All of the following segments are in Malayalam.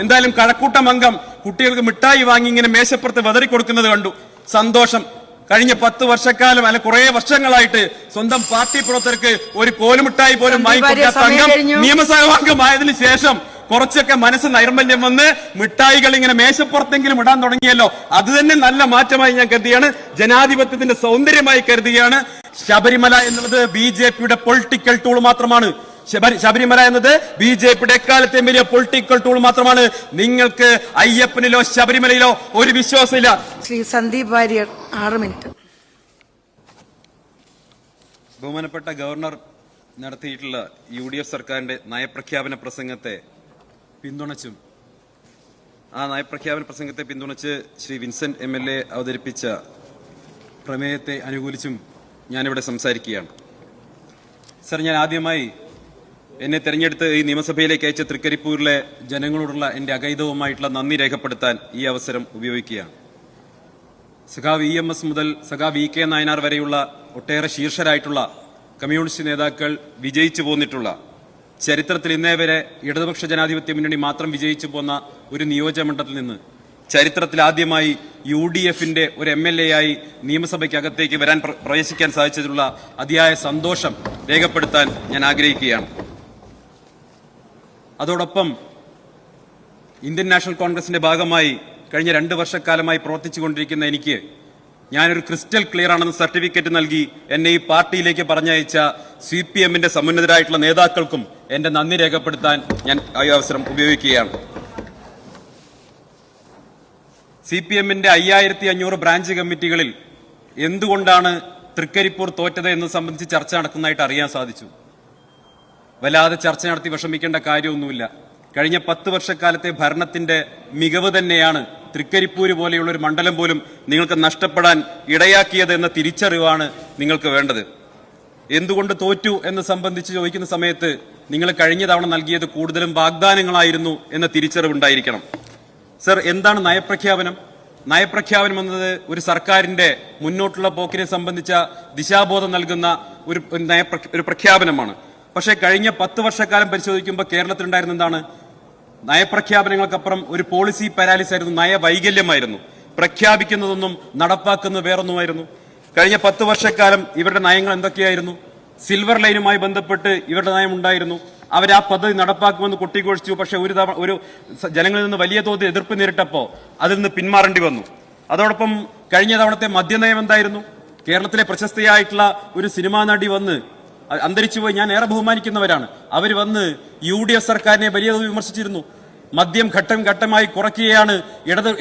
എന്തായാലും കഴക്കൂട്ടം അംഗം കുട്ടികൾക്ക് മിഠായി വാങ്ങി ഇങ്ങനെ മേശപ്പുറത്ത് വെതറി കൊടുക്കുന്നത് കണ്ടു. സന്തോഷം. കഴിഞ്ഞ 10 വർഷക്കാലം അല്ല കുറെ വർഷങ്ങളായിട്ട് സ്വന്തം പാർട്ടി പ്രവർത്തകർക്ക് ഒരു കോലുമിഠായി പോലും വാങ്ങിക്കൊടുക്കാത്ത അംഗം നിയമസഭാംഗമായതിനു ശേഷം കുറച്ചൊക്കെ മനസ്സ് നൈർമല്യം വന്ന് മിഠായികൾ ഇങ്ങനെ മേശപ്പുറത്തെങ്കിലും ഇടാൻ തുടങ്ങിയല്ലോ. അത് തന്നെ നല്ല മാറ്റമായി ഞാൻ കരുതിയാണ്, ജനാധിപത്യത്തിന്റെ സൗന്ദര്യമായി കരുതുകയാണ്. ശബരിമല എന്നുള്ളത് BJPയുടെ പൊളിറ്റിക്കൽ ടൂൾ മാത്രമാണ്. ശബരിമല എന്നത് BJPയുടെ എക്കാലത്തെയും വലിയ പൊളിറ്റിക്കൽ ടൂൾ മാത്രമാണ്. നിങ്ങൾക്ക് അയ്യപ്പനിലോ ശബരിമലയിലോ ഒരു വിശ്വാസമില്ല. ശ്രീ സന്ദീപ് വാര്യർ 6 മിനിറ്റ്. ബഹുമാനപ്പെട്ട ഗവർണർ നടത്തിയിട്ടുള്ള UDF സർക്കാരിന്റെ നയപ്രഖ്യാപന പ്രസംഗത്തെ പിന്തുണച്ചും ആ നയപ്രഖ്യാപന പ്രസംഗത്തെ പിന്തുണച്ച് ശ്രീ വിൻസെന്റ് MLA അവതരിപ്പിച്ച പ്രമേയത്തെ അനുകൂലിച്ചും ഞാനിവിടെ സംസാരിക്കുകയാണ്. സർ, ഞാൻ ആദ്യമായി എന്നെ തെരഞ്ഞെടുത്ത് ഈ നിയമസഭയിലേക്ക് അയച്ച തൃക്കരിപ്പൂരിലെ ജനങ്ങളോടുള്ള എന്റെ അഗൈതവുമായിട്ടുള്ള നന്ദി രേഖപ്പെടുത്താൻ ഈ അവസരം ഉപയോഗിക്കുകയാണ്. സഖാവ് EMS മുതൽ സഖാവ് EK നായനാർ വരെയുള്ള ഒട്ടേറെ ശീർഷരായിട്ടുള്ള കമ്മ്യൂണിസ്റ്റ് നേതാക്കൾ വിജയിച്ചു പോന്നിട്ടുള്ള, ചരിത്രത്തിൽ ഇന്നേ വരെ ഇടതുപക്ഷ ജനാധിപത്യ മുന്നണി മാത്രം വിജയിച്ചു പോന്ന ഒരു നിയോജകമണ്ഡലത്തിൽ നിന്ന് ചരിത്രത്തിൽ ആദ്യമായി UDFന്റെ ഒരു MLA ആയി നിയമസഭയ്ക്കകത്തേക്ക് വരാൻ പ്രവേശിക്കാൻ സാധിച്ചതിലുള്ള അതിയായ സന്തോഷം രേഖപ്പെടുത്താൻ ഞാൻ ആഗ്രഹിക്കുകയാണ്. അതോടൊപ്പം ഇന്ത്യൻ നാഷണൽ കോൺഗ്രസിന്റെ ഭാഗമായി കഴിഞ്ഞ 2 വർഷക്കാലമായി പ്രവർത്തിച്ചുകൊണ്ടിരിക്കുന്ന എനിക്ക് ഞാനൊരു ക്രിസ്റ്റൽ ക്ലിയർ ആണെന്ന് സർട്ടിഫിക്കറ്റ് നൽകി എന്നെ ഈ പാർട്ടിയിലേക്ക് പറഞ്ഞയച്ച CPMന്റെ സമുന്നതരായിട്ടുള്ള നേതാക്കൾക്കും എന്റെ നന്ദി രേഖപ്പെടുത്താൻ ഞാൻ ഈ അവസരം ഉപയോഗിക്കുകയാണ്. CPMന്റെ 5500 ബ്രാഞ്ച് കമ്മിറ്റികളിൽ എന്തുകൊണ്ടാണ് തൃക്കരിപ്പൂർ തോറ്റത് എന്ന് സംബന്ധിച്ച് ചർച്ച നടക്കുന്നതായിട്ട് അറിയാൻ സാധിച്ചു. വല്ലാതെ ചർച്ച നടത്തി വിഷമിക്കേണ്ട കാര്യമൊന്നുമില്ല. കഴിഞ്ഞ 10 വർഷക്കാലത്തെ ഭരണത്തിന്റെ മികവ് തന്നെയാണ് തൃക്കരിപ്പൂര് പോലെയുള്ള ഒരു മണ്ഡലം പോലും നിങ്ങൾക്ക് നഷ്ടപ്പെടാൻ ഇടയാക്കിയത് എന്ന തിരിച്ചറിവാണ് നിങ്ങൾക്ക് വേണ്ടത്. എന്തുകൊണ്ട് തോറ്റു എന്ന് സംബന്ധിച്ച് ചോദിക്കുന്ന സമയത്ത് നിങ്ങൾ കഴിഞ്ഞ തവണ നൽകിയത് കൂടുതലും വാഗ്ദാനങ്ങളായിരുന്നു എന്ന തിരിച്ചറിവുണ്ടായിരിക്കണം. സർ, എന്താണ് നയപ്രഖ്യാപനം? നയപ്രഖ്യാപനം എന്നത് ഒരു സർക്കാരിന്റെ മുന്നോട്ടുള്ള പോക്കിനെ സംബന്ധിച്ച ദിശാബോധം നൽകുന്ന ഒരു പ്രഖ്യാപനമാണ്. പക്ഷേ കഴിഞ്ഞ 10 വർഷക്കാലം പരിശോധിക്കുമ്പോൾ കേരളത്തിലുണ്ടായിരുന്ന എന്താണ്? നയപ്രഖ്യാപനങ്ങൾക്കപ്പുറം ഒരു പോളിസി പാരാലിസ് ആയിരുന്നു, നയവൈകല്യമായിരുന്നു. പ്രഖ്യാപിക്കുന്നതൊന്നും നടപ്പാക്കുന്നത് വേറൊന്നുമായിരുന്നു. കഴിഞ്ഞ 10 വർഷക്കാലം ഇവരുടെ നയങ്ങൾ എന്തൊക്കെയായിരുന്നു? സിൽവർ ലൈനുമായി ബന്ധപ്പെട്ട് ഇവരുടെ നയം ഉണ്ടായിരുന്നു. അവർ ആ പദ്ധതി നടപ്പാക്കുമെന്ന് കൊട്ടിഘോഷിച്ചു. പക്ഷെ ഒരു ജനങ്ങളിൽ നിന്ന് വലിയ തോതിൽ എതിർപ്പ് നേരിട്ടപ്പോൾ അതിൽ നിന്ന് പിന്മാറേണ്ടി വന്നു. അതോടൊപ്പം കഴിഞ്ഞ തവണത്തെ മദ്യനയം എന്തായിരുന്നു? കേരളത്തിലെ പ്രശസ്തയായിട്ടുള്ള ഒരു സിനിമാ നടി വന്ന് അന്തരിച്ചുപോയി, ഞാൻ ഏറെ ബഹുമാനിക്കുന്നവരാണ്, അവർ വന്ന് UDF സർക്കാരിനെ വലിയ തോതിൽ വിമർശിച്ചിരുന്നു. മദ്യം ഘട്ടം ഘട്ടമായി കുറയ്ക്കുകയാണ്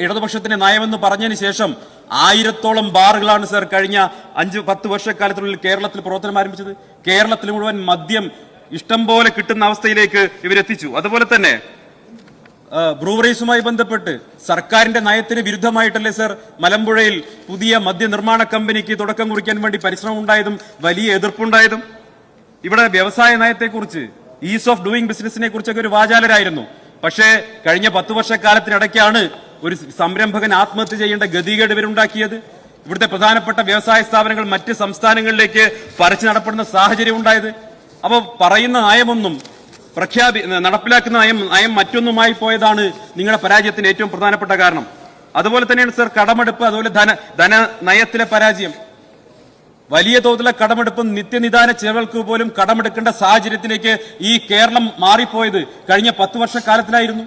ഇടതുപക്ഷത്തിന്റെ നയമെന്ന് പറഞ്ഞതിന് ശേഷം 1000ഓളം ബാറുകളാണ് സർ കഴിഞ്ഞ 5-10 വർഷക്കാലത്തിനുള്ളിൽ കേരളത്തിൽ പ്രവർത്തനം ആരംഭിച്ചത്. കേരളത്തിൽ മുഴുവൻ മദ്യം ഇഷ്ടം പോലെ കിട്ടുന്ന അവസ്ഥയിലേക്ക് ഇവരെത്തിച്ചു. അതുപോലെ തന്നെ ബ്രൂവറീസുമായി ബന്ധപ്പെട്ട് സർക്കാരിന്റെ നയത്തിന് വിരുദ്ധമായിട്ടല്ലേ സർ മലമ്പുഴയിൽ പുതിയ മദ്യനിർമ്മാണ കമ്പനിക്ക് തുടക്കം കുറിക്കാൻ വേണ്ടി പരിശ്രമം ഉണ്ടായതും വലിയ എതിർപ്പുണ്ടായതും? ഇവിടെ വ്യവസായ നയത്തെക്കുറിച്ച്, ഈസ് ഓഫ് ഡൂയിങ് ബിസിനസിനെ കുറിച്ചൊക്കെ ഒരു വാചാലരായിരുന്നു. പക്ഷേ കഴിഞ്ഞ 10 വർഷക്കാലത്തിനിടയ്ക്കാണ് ഒരു സംരംഭകൻ ആത്മഹത്യ ചെയ്യേണ്ട ഗതികേട് ഇവരുണ്ടാക്കിയത്. ഇവിടുത്തെ പ്രധാനപ്പെട്ട വ്യവസായ സ്ഥാപനങ്ങൾ മറ്റ് സംസ്ഥാനങ്ങളിലേക്ക് പറിച്ചു നടപ്പെടുന്ന സാഹചര്യം ഉണ്ടായത്. അപ്പൊ പറയുന്ന നയമൊന്നും നടപ്പിലാക്കുന്ന നയം മറ്റൊന്നുമായി പോയതാണ് നിങ്ങളുടെ പരാജയത്തിന്റെ ഏറ്റവും പ്രധാനപ്പെട്ട കാരണം. അതുപോലെ തന്നെയാണ് സർ കടമെടുപ്പ്, അതുപോലെ ധനനയത്തിലെ പരാജയം. വലിയ തോതിലുള്ള കടമെടുപ്പും നിത്യനിദാന ചെലവുകൾക്ക് പോലും കടമെടുക്കേണ്ട സാഹചര്യത്തിലേക്ക് ഈ കേരളം മാറിപ്പോയത് കഴിഞ്ഞ 10 വർഷക്കാലത്തിലായിരുന്നു.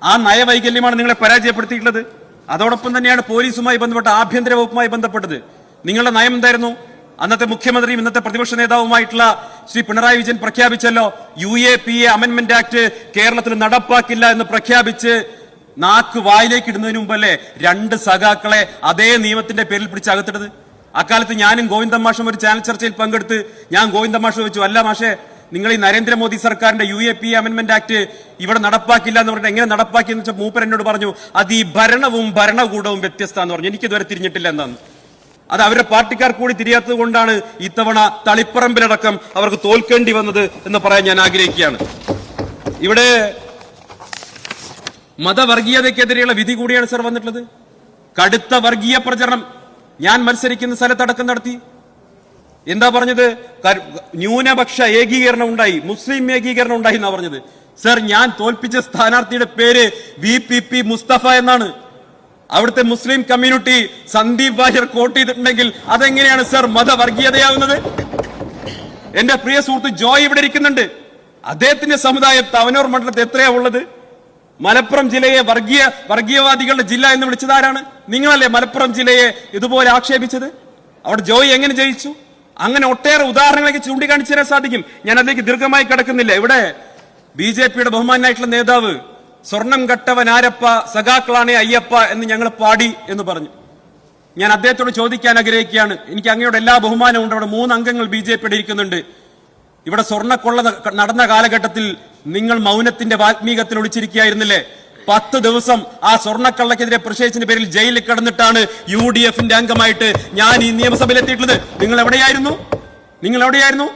ആ നയവൈകല്യമാണ് നിങ്ങളെ പരാജയപ്പെടുത്തിയിട്ടുള്ളത്. അതോടൊപ്പം തന്നെയാണ് പോലീസുമായി ബന്ധപ്പെട്ട, ആഭ്യന്തര വകുപ്പുമായി ബന്ധപ്പെട്ടത്. നിങ്ങളുടെ നയം എന്തായിരുന്നു? അന്നത്തെ മുഖ്യമന്ത്രിയും ഇന്നത്തെ പ്രതിപക്ഷ നേതാവുമായിട്ടുള്ള ശ്രീ പിണറായി വിജയൻ പ്രഖ്യാപിച്ചല്ലോ, UAPA അമെന്റ്മെന്റ് ആക്ട് കേരളത്തിൽ നടപ്പാക്കില്ല എന്ന് പ്രഖ്യാപിച്ച് നാക്ക് വായിലേക്ക് ഇടുന്നതിന് മുമ്പല്ലേ 2 സഖാക്കളെ അതേ നിയമത്തിന്റെ പേരിൽ പിടിച്ച് അകത്തിട്ടത്. അക്കാലത്ത് ഞാനും ഗോവിന്ദൻ മാഷും ഒരു ചാനൽ ചർച്ചയിൽ പങ്കെടുത്ത് ഞാൻ ഗോവിന്ദൻ മാഷ് ചോദിച്ചു, അല്ല മാഷേ, നിങ്ങൾ ഈ നരേന്ദ്രമോദി സർക്കാരിന്റെ UAPA അമെന്റ്മെന്റ് ആക്ട് ഇവിടെ നടപ്പാക്കില്ല എന്ന് പറഞ്ഞിട്ട് എങ്ങനെ നടപ്പാക്കി എന്ന് വെച്ചാൽ മൂപ്പർ എന്നോട് പറഞ്ഞു, അത് ഈ ഭരണവും ഭരണകൂടവും വ്യത്യസ്തമാണെന്ന് പറഞ്ഞു. എനിക്കിതുവരെ തിരിഞ്ഞിട്ടില്ല എന്നാണ്. അത് അവരുടെ പാർട്ടിക്കാർ കൂടി തിരിയാത്തത് കൊണ്ടാണ് ഇത്തവണ തളിപ്പറമ്പിലടക്കം അവർക്ക് തോൽക്കേണ്ടി വന്നത് എന്ന് പറയാൻ ഞാൻ ആഗ്രഹിക്കുകയാണ്. ഇവിടെ മതവർഗീയതയ്ക്കെതിരെയുള്ള വിധി കൂടിയാണ് സർ വന്നിട്ടുള്ളത്. കടുത്ത വർഗീയ പ്രചരണം ഞാൻ മത്സരിക്കുന്ന സ്ഥലത്തടക്കം നടത്തി. എന്താ പറഞ്ഞത്? ന്യൂനപക്ഷ ഏകീകരണം ഉണ്ടായി, മുസ്ലിം ഏകീകരണം ഉണ്ടായി എന്നാ പറഞ്ഞത്. സർ, ഞാൻ തോൽപ്പിച്ച സ്ഥാനാർത്ഥിയുടെ പേര് VPP മുസ്തഫ എന്നാണ്. അവിടുത്തെ Muslim community Sandeep Warrier quote ചെയ്തിട്ടുണ്ടെങ്കിൽ അതെങ്ങനെയാണ് സർ മതവർഗീയതയാവുന്നത്? എന്റെ പ്രിയ സുഹൃത്ത് ജോയ് ഇവിടെ ഇരിക്കുന്നുണ്ട്. അദ്ദേഹത്തിന്റെ സമുദായം തവനൂർ മണ്ഡലത്തിൽ എത്രയാ ഉള്ളത്? മലപ്പുറം ജില്ലയെ വർഗീയവാദികളുടെ ജില്ല എന്ന് വിളിച്ചതാരാണ്? നിങ്ങളല്ലേ മലപ്പുറം ജില്ലയെ ഇതുപോലെ ആക്ഷേപിച്ചത്? അവിടെ ജോയ് എങ്ങനെ ജയിച്ചു? അങ്ങനെ ഒട്ടേറെ ഉദാഹരണങ്ങളൊക്കെ ചൂണ്ടിക്കാണിച്ചു തരാൻ സാധിക്കും. ഞാൻ അതിലേക്ക് ദീർഘമായി കിടക്കുന്നില്ല. ഇവിടെ BJPയുടെ ബഹുമാനായിട്ടുള്ള നേതാവ് സ്വർണം കട്ടവൻ ആരപ്പ, സഖാക്കളാണേ അയ്യപ്പ എന്ന് ഞങ്ങൾ പാടി എന്ന് പറഞ്ഞു. ഞാൻ അദ്ദേഹത്തോട് ചോദിക്കാൻ ആഗ്രഹിക്കുകയാണ്. എനിക്ക് അങ്ങയോട് എല്ലാ ബഹുമാനവും ഉണ്ട്. അവിടെ 3 അംഗങ്ങൾ BJPയുടെ ഇരിക്കുന്നുണ്ട്. ഇവിടെ സ്വർണ്ണക്കൊള്ള നടന്ന കാലഘട്ടത്തിൽ നിങ്ങൾ മൗനത്തിന്റെ വാൽമീകത്തിൽ ഒളിച്ചിരിക്കുകയായിരുന്നില്ലേ? 10 ദിവസം ആ സ്വർണ്ണക്കള്ളക്കെതിരെ പ്രതിഷേധത്തിന്റെ പേരിൽ ജയിലിൽ കിടന്നിട്ടാണ് UDFന്റെ അംഗമായിട്ട് ഞാൻ ഈ നിയമസഭയിൽ എത്തിയിട്ടുള്ളത്. നിങ്ങൾ എവിടെയായിരുന്നു?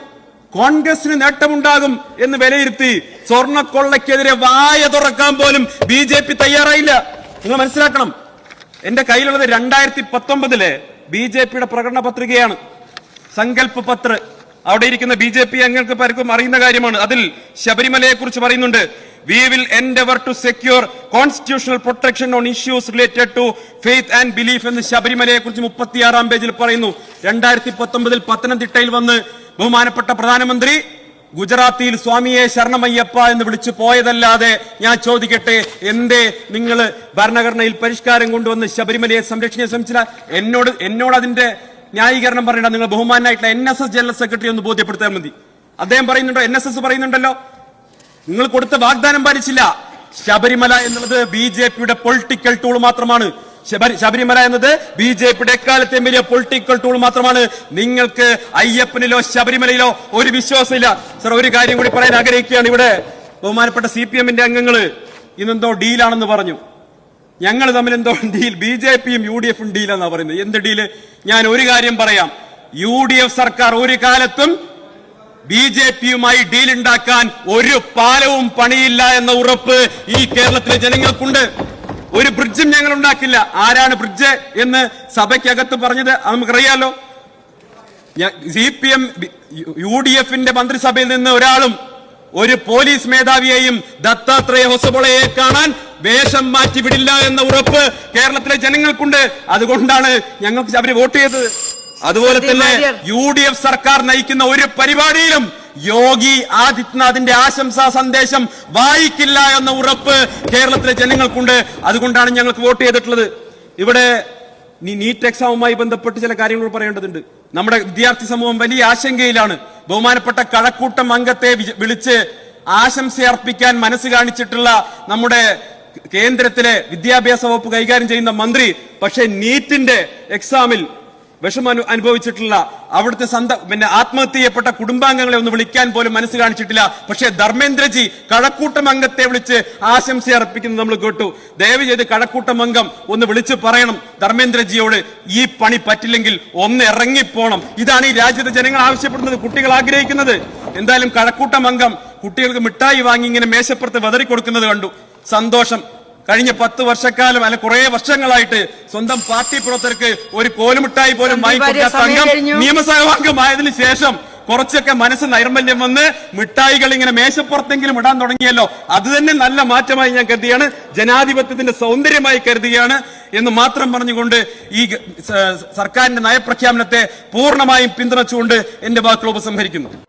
കോൺഗ്രസിന് നേട്ടമുണ്ടാകും എന്ന് വിലയിരുത്തി സ്വർണ്ണക്കൊള്ളക്കെതിരെ വായ തുറക്കാൻ പോലും BJP തയ്യാറായില്ല. നിങ്ങൾ മനസ്സിലാക്കണം. എന്റെ കയ്യിലുള്ളത് 2019 BJPയുടെ പ്രകടന പത്രികയാണ്, സങ്കല്പ് പത്ര. അവിടെ ഇരിക്കുന്ന BJP അംഗങ്ങൾക്ക് പലർക്കും അറിയുന്ന കാര്യമാണ്. അതിൽ ശബരിമലയെ കുറിച്ച് പറയുന്നുണ്ട്. We will endeavor to secure constitutional protection on issues related to faith and belief എന്ന് ശബരിമലയെ കുറിച്ച് 36-ാം പേജിൽ പറയുന്നു. 2019 പത്തനംതിട്ടയിൽ വന്ന് ബഹുമാനപ്പെട്ട പ്രധാനമന്ത്രി ഗുജറാത്തിയിൽ സ്വാമിയെ ശരണമയ്യപ്പ എന്ന് വിളിച്ചു പോയതല്ലാതെ ഞാൻ ചോദിക്കട്ടെ, എന്തേ നിങ്ങൾ ഭരണഘടനയിൽ പരിഷ്കാരം കൊണ്ടുവന്ന് ശബരിമലയെ സംരക്ഷിക്കാൻ ശ്രമിച്ചില്ല? എന്നോട് അതിന്റെ ന്യായീകരണം പറയണ്ട. നിങ്ങൾ ബഹുമാനായിട്ടുള്ള NSS ജനറൽ സെക്രട്ടറി ഒന്ന് ബോധ്യപ്പെടുത്താൻ മതി. അദ്ദേഹം പറയുന്നുണ്ടോ? NSS പറയുന്നുണ്ടല്ലോ, നിങ്ങൾ കൊടുത്ത വാഗ്ദാനം പാലിച്ചില്ല. ശബരിമല എന്നുള്ളത് BJPയുടെ പൊളിറ്റിക്കൽ ടൂൾ മാത്രമാണ്. ശബരിമല എന്നത് BJPയുടെ എക്കാലത്തെയും വലിയ പൊളിറ്റിക്കൽ ടൂൾ മാത്രമാണ്. നിങ്ങൾക്ക് അയ്യപ്പനിലോ ശബരിമലയിലോ ഒരു വിശ്വാസമില്ല. സർ, ഒരു കാര്യം കൂടി പറയാൻ ആഗ്രഹിക്കുകയാണ്. ഇവിടെ ബഹുമാനപ്പെട്ട CPMന്റെ അംഗങ്ങള് ഇന്നെന്തോ ഡീലാണെന്ന് പറഞ്ഞു. ഞങ്ങൾ തമ്മിൽ എന്തോ ഡീൽ, BJPയും UDFും ഡീലാന്നാ പറയുന്നത്. എന്ത് ഡീല്? ഞാൻ ഒരു കാര്യം പറയാം. UDF സർക്കാർ ഒരു കാലത്തും BJPയുമായി ഡീൽ ഉണ്ടാക്കാൻ ഒരു പാലവും പണിയില്ല എന്ന ഉറപ്പ് ഈ കേരളത്തിലെ ജനങ്ങൾക്കുണ്ട്. ഒരു ബ്രിഡ്ജും ഞങ്ങൾ ഉണ്ടാക്കില്ല. ആരാണ് ബ്രിഡ്ജ് എന്ന് സഭയ്ക്കകത്ത് പറഞ്ഞത് നമുക്കറിയാലോ. CPM UDFന്റെ മന്ത്രിസഭയിൽ നിന്ന് ഒരാളും ഒരു പോലീസ് മേധാവിയെയും ദത്താത്രേയ ഹൊസബോളയെ കാണാൻ വേഷം മാറ്റി വിടില്ല എന്ന ഉറപ്പ് കേരളത്തിലെ ജനങ്ങൾക്കുണ്ട്. അതുകൊണ്ടാണ് ഞങ്ങൾക്ക് അവര് വോട്ട് ചെയ്തത്. അതുപോലെ തന്നെ UDF സർക്കാർ നയിക്കുന്ന ഒരു പരിപാടിയിലും യോഗി ആദിത്യനാഥിന്റെ ആശംസാ സന്ദേശം വായിക്കില്ല എന്ന ഉറപ്പ് കേരളത്തിലെ ജനങ്ങൾക്കുണ്ട്. അതുകൊണ്ടാണ് ഞങ്ങൾക്ക് വോട്ട് ചെയ്തിട്ടുള്ളത്. ഇവിടെ നീറ്റ് എക്സാമുമായി ബന്ധപ്പെട്ട് ചില കാര്യങ്ങൾ പറയേണ്ടതുണ്ട്. നമ്മുടെ വിദ്യാർത്ഥി സമൂഹം വലിയ ആശങ്കയിലാണ്. ബഹുമാനപ്പെട്ട കഴക്കൂട്ടം അംഗത്തെ വിളിച്ച് ആശംസ അർപ്പിക്കാൻ മനസ്സ് കാണിച്ചിട്ടുള്ള നമ്മുടെ കേന്ദ്രത്തിലെ വിദ്യാഭ്യാസ വകുപ്പ് കൈകാര്യം ചെയ്യുന്ന മന്ത്രി പക്ഷേ നീറ്റിന്റെ എക്സാമിൽ വിഷമം അനുഭവിച്ചിട്ടുള്ള അവിടുത്തെ ആത്മഹത്യ ചെയ്യപ്പെട്ട കുടുംബാംഗങ്ങളെ ഒന്ന് വിളിക്കാൻ പോലും മനസ്സ് കാണിച്ചിട്ടില്ല. പക്ഷേ ധർമ്മേന്ദ്രജി കഴക്കൂട്ടം അംഗത്തെ വിളിച്ച് ആശംസ അർപ്പിക്കുന്നത് നമ്മൾ കേട്ടു. ദയവ് ചെയ്ത് കഴക്കൂട്ടം അംഗം ഒന്ന് വിളിച്ചു പറയണം ധർമ്മേന്ദ്രജിയോട്, ഈ പണി പറ്റില്ലെങ്കിൽ ഒന്ന് ഇറങ്ങിപ്പോണം. ഇതാണ് ഈ രാജ്യത്തെ ജനങ്ങൾ ആവശ്യപ്പെടുന്നത്, കുട്ടികൾ ആഗ്രഹിക്കുന്നത്. എന്തായാലും കഴക്കൂട്ടം അംഗം കുട്ടികൾക്ക് മിഠായി വാങ്ങി ഇങ്ങനെ മേശപ്പുറത്ത് വെതറി കൊടുക്കുന്നത് കണ്ടു. സന്തോഷം. കഴിഞ്ഞ 10 വർഷക്കാലം അല്ല കുറെ വർഷങ്ങളായിട്ട് സ്വന്തം പാർട്ടി പ്രവർത്തകർക്ക് ഒരു കോലുമിഠായി പോലും വാങ്ങിക്കൊടുക്കാത്ത അംഗം നിയമസഭാംഗമായതിനു ശേഷം കുറച്ചൊക്കെ മനസ്സ് നൈർമല്യം വന്ന് മിഠായികൾ ഇങ്ങനെ മേശപ്പുറത്തെങ്കിലും ഇടാൻ തുടങ്ങിയല്ലോ. അത് തന്നെ നല്ല മാറ്റമായി ഞാൻ കരുതിയാണ്, ജനാധിപത്യത്തിന്റെ സൗന്ദര്യമായി കരുതുകയാണ് എന്ന് മാത്രം പറഞ്ഞുകൊണ്ട് ഈ സർക്കാരിന്റെ നയപ്രഖ്യാപനത്തെ പൂർണ്ണമായും പിന്തുണച്ചുകൊണ്ട് എന്റെ വാക്കുകൾ ഉപസംഹരിക്കുന്നു.